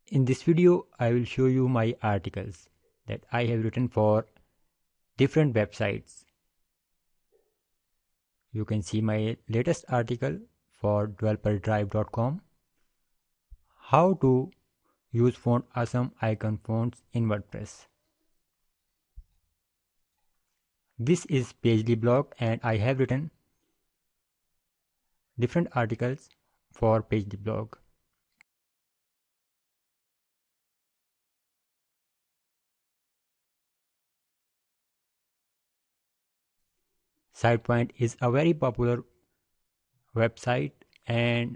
In this video, I will show you my articles that I have written for different websites. You can see my latest article for developerdrive.com. How to use font awesome icon fonts in WordPress. This is plzz blog and I have written different articles for plzz blog. SitePoint is a very popular website and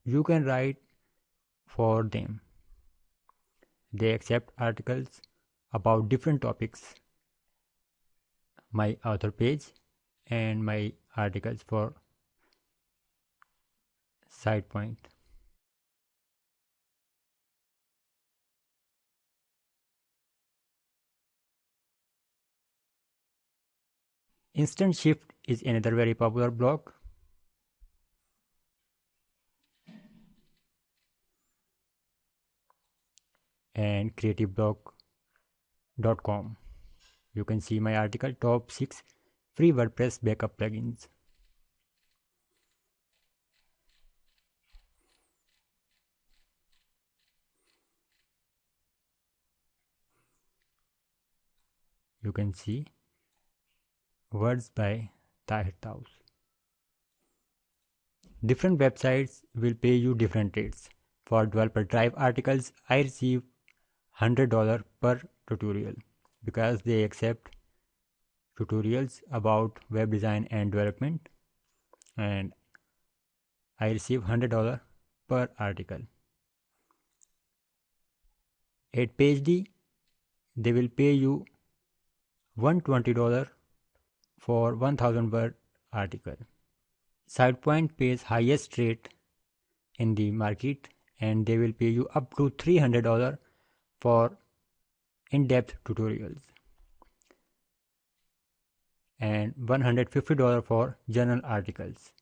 you can write for them. They accept articles about different topics. My author page and my articles for SitePoint. Instant Shift is another very popular blog. And creativeblog.com. You can see my article top 6 free WordPress backup plugins. You can see words by Tahir Taus. Different websites will pay you different rates. For Developer Drive articles, I receive $100 per tutorial because they accept tutorials about web design and development, and I receive $100 per article. At PhD, they will pay you $120 for 1000 word article. SitePoint pays highest rate in the market and they will pay you up to $300 for in-depth tutorials and $150 for journal articles.